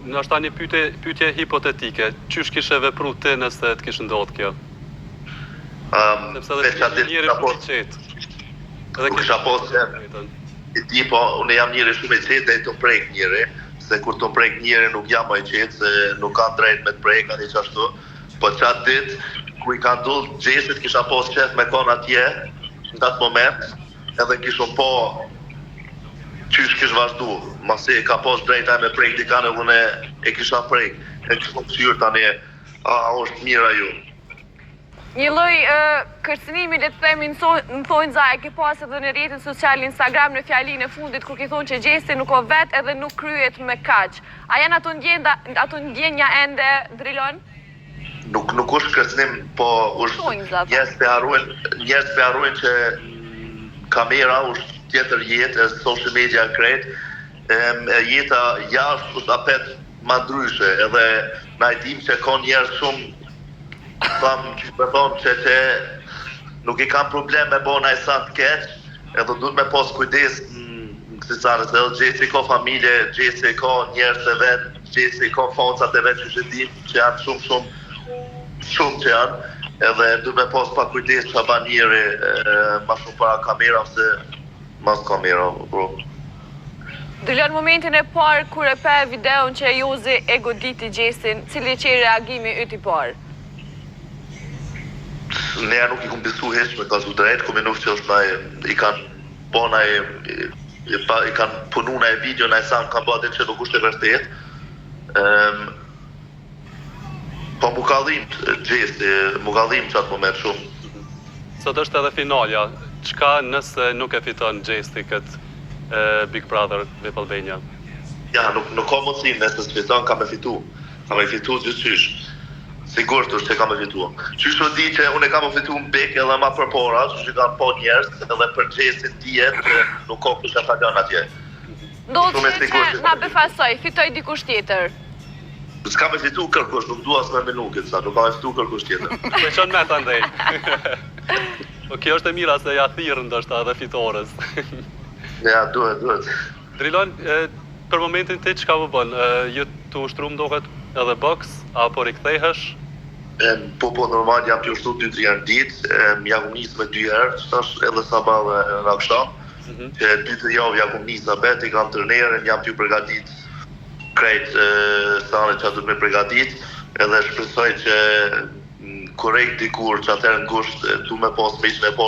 në është ta një pyetje hipotetike. Qysh kishe vepru ti nëse të kishë ndodhë kjo? Sepse dhe njëri shumë i qetë. Edhe kisha posë i di, po, unë jam njëri shumë i qetë dhe i të prejk njëri, se kur të prejk njëri nuk jam më i qetë, se nuk kanë drejt me të prejk, ani qashtu. Po qatë ditë, ku i kanë dullë gjesit, kisha posë qef me konë atje, në atë moment, edhe kishëm po qysh kish vazhdu, masi ka posë drejta me prejk dikane, unë e kisha prejk, e kishëm qyrë tani, është mira ju. Një lloj kërcënimi, le të themi, në thonë za, e ke pas edhe në rrjetin social Instagram në fjalinë e fundit kur ke thonë që Gjesi nuk o vet edhe nuk kryet me kaq. A janë ato ndjenja ende, Drilon? Nuk është kërcënim, po është njerëz të harrojnë që kamera është tjetër jetë, e social media krejt, jeta jashtë është apet ma ndryshe, edhe na e dim që ka njerëz shumë me thonë që nuk i kam problem me bona e sa të keq, edhe duhet me pas kujdes në kësi sanës, edhe Gjesi ka familje, Gjesi ka njerëz të vetë, Gjesi ka facat e vetë që shëdim, që janë shumë që janë, edhe duhet me pas pa kujdes që ba njeri ma shumë para kamera, se mas kamera, bro. Drilon, momentin e parë kur e pe videon që Jozi e goditi Gjesin, cili që i reagimi yt i parë? Neja nuk i kom besu heq me kazu drejt, kom e nuk që është i kanë bona i kanë punu na e video, na e sa më kanë bëhet që nuk është e vërtet. Po mu kallim Gjesi, mu kallim që atë moment shumë. Sot është edhe finalja, qka nëse nuk e fiton Gjesi këtë Big Brother VIP Albania? Ja, nuk ka mundësi, nëse së fiton ka me fitu gjithqysh. Sigurt është që kam e fitu. Qysh di që unë e kam e fitu në bek edhe ma përpora, që kanë po njerës, edhe për Gjesin tjetë që nuk ka kush e falon atje. Ndodhë që na befasoj, fitoj dikush tjetër. S'kam e fitu kërkush, nuk dua s'me minukit, sa nuk kam e fitu kërkush tjetër. Me qënë me të ndej. Po kjo është e mira se ja thirë ndoshta edhe fitores. Ja, duhet. Drilon, për momentin ti çka më bën? Ju të ushtrum dohet edhe box, apo rikthehesh? Po, normal jam të ushtru 2-3 herë ditë, jam nisë me 2 herë, që edhe sabah dhe në akşam. Që 2-3 javë jam nisë abet, i kam tërnerën, jam të përgatit krejt sane që atë me përgatit, edhe shpresoj që korrekt dikur që atër në gusht tu me pas me ishme pas